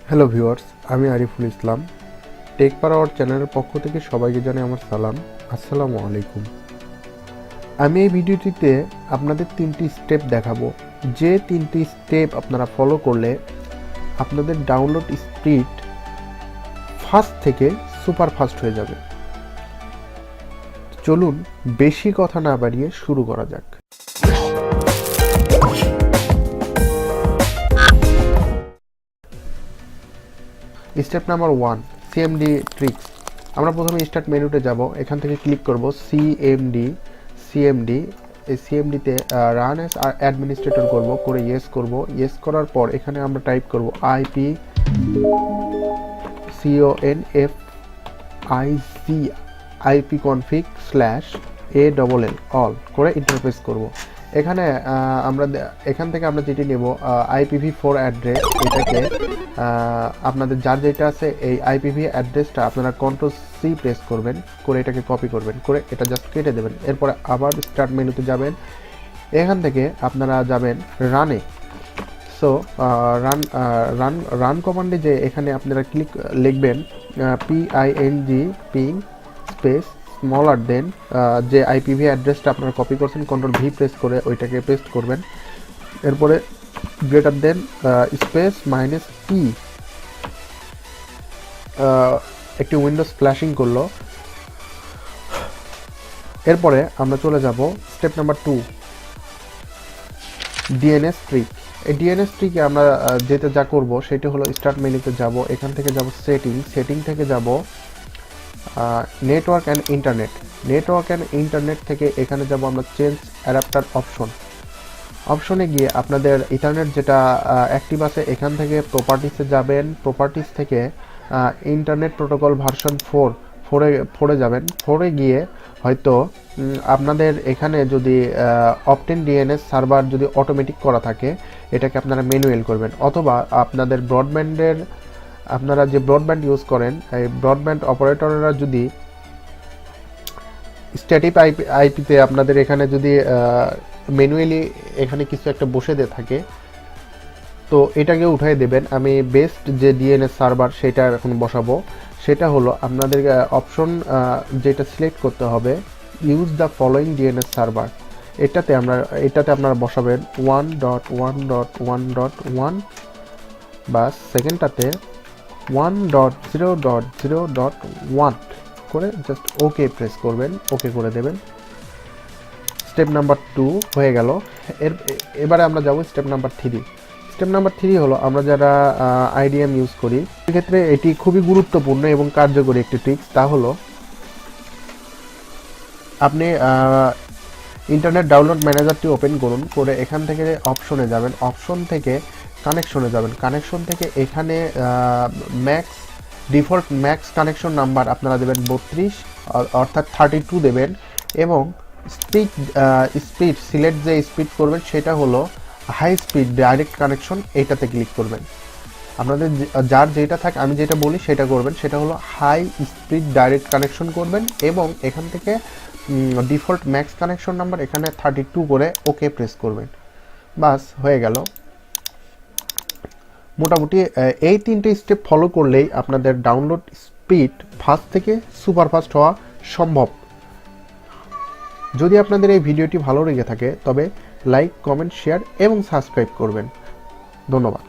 Hello viewers, আমি Ariful Islam. Take per hour চ্যানেলের পক্ষ থেকে সবাইকে জানাই আমার সালাম। আসসালামু আলাইকুম। আমি এই ভিডিওটিতে আপনাদের 3টি স্টেপ দেখাবো, যে 3টি স্টেপ আপনারা ফলো করলে আপনাদের ডাউনলোড স্পিড ফাস্ট থেকে সুপার ফাস্ট হয়ে যাবে। চলুন বেশি কথা না বাড়িয়ে শুরু করা যাক। Step number 1, CMD tricks. আমরা প্রথমে স্টার্ট মেনুতে যাব, এখান থেকে ক্লিক করব সিএমডি। এই সিএমডিতে রান অ্যাজ অ্যাডমিনিস্ট্রেটর করব, করে ইয়েস করব। ইয়েস করার পর এখানে আমরা টাইপ করব ipconfig/all অল করে ইন্টারফেস করব। এখানে এখান থেকে আমরা যেটি নেব IPv4 অ্যাড্রেস। এটাকে আপনাদের যার যেটা আছে এই IPv অ্যাড্রেসটা আপনারা Ctrl+C প্রেস করবেন, করে এটাকে কপি করবেন, করে এটা জাস্ট কেটে দেবেন। এরপরে আবার স্টার্ট মেনুতে যাবেন, এখান থেকে আপনারা যাবেন রানে। সো রান কমান্ডে যে এখানে আপনারা লিখবেন ping স্পেস স্মলার দেন যে IPv অ্যাড্রেসটা আপনারা কপি করছেন, Ctrl+V প্রেস করে ওইটাকে পেস্ট করবেন। এরপরে গ্রেটার দেন স্পেস -p একটি উইন্ডোজ ফ্ল্যাশিং করলো। এরপরে আমরা চলে যাব স্টেপ নাম্বার 2, ডিএনএস ট্রিক। এই ডিএনএস ট্রিকে আমরা যেটা যা করব সেটা হলো স্টার্ট মেনুতে যাব, এখান থেকে যাব সেটিং থেকে যাব নেটওয়ার্ক অ্যান্ড ইন্টারনেট থেকে এখানে যাব আমরা চেঞ্জ অ্যাডাপ্টার অপশনে গিয়ে আপনাদের ইথারনেট যেটা অ্যাক্টিভ আছে এখান থেকে প্রপার্টিসে যাবেন। প্রপার্টিস থেকে ইন্টারনেট প্রোটোকল ভার্সন 4 যাবেন। 4 গিয়ে হয়তো আপনাদের এখানে যদি অপটেন ডিএনএস সার্ভার যদি অটোমেটিক করা থাকে এটাকে আপনারা ম্যানুয়াল করবেন, অথবা আপনাদের আপনারা যে ব্রডব্যান্ড ইউজ করেন এই ব্রডব্যান্ড অপারেটররা যদি স্ট্যাটিক আইপিতে আপনাদের এখানে যদি ম্যানুয়ালি এখানে কিছু একটা বসে দিয়ে থাকে তো এটাকে উঠাই দেবেন। আমি বেস্ট যে ডিএনএস সার্ভার সেটা এখন বসাবো। সেটা হলো আপনাদের অপশন যেটা সিলেক্ট করতে হবে, use the following DNS server. এটাতে আপনারা বসাবেন 1.1.1.1, বা সেকেন্ডটাতে 1.0.0.1 করে জাস্ট ওকে প্রেস করবেন, ওকে করে দেবেন। স্টেপ নাম্বার 2 হয়ে গেল। এবারে আমরা যাব স্টেপ নাম্বার 3। স্টেপ নাম্বার 3 হলো আমরা যারা আইডিএম ইউজ করি সেক্ষেত্রে এটি খুবই গুরুত্বপূর্ণ এবং কার্যকরী একটি ট্রিক্স। তা হলো আপনি ইন্টারনেট ডাউনলোড ম্যানেজারটি ওপেন করুন, করে এখান থেকে অপশনে যাবেন, অপশন থেকে কানেকশনে যাবেন, কানেকশন থেকে এখানে ডিফল্ট ম্যাক্স কানেকশন নাম্বার আপনারা দেবেন 32 অর্থাৎ 32 দেবেন, এবং স্পিড সিলেক্ট যে স্পিড করবেন সেটা হলো হাই স্পিড ডাইরেক্ট কানেকশন, এইটাতে ক্লিক করবেন। আপনাদের যার যেটা থাকে আমি যেটা বলি সেটা করবেন, সেটা হলো হাই স্পিড ডাইরেক্ট কানেকশন করবেন, এবং এখান থেকে ডিফল্ট ম্যাক্স কানেকশন নাম্বার এখানে 32 করে ওকে প্রেস করবেন। বাস হয়ে গেল। মোটামুটি এই 3টে স্টেপ ফলো করলেই আপনাদের ডাউনলোড স্পিড ফাস্ট থেকে সুপার ফাস্ট হওয়া সম্ভব। যদি আপনাদের এই ভিডিওটি ভালো লেগে থাকে তবে লাইক, কমেন্ট, শেয়ার এবং সাবস্ক্রাইব করবেন। ধন্যবাদ।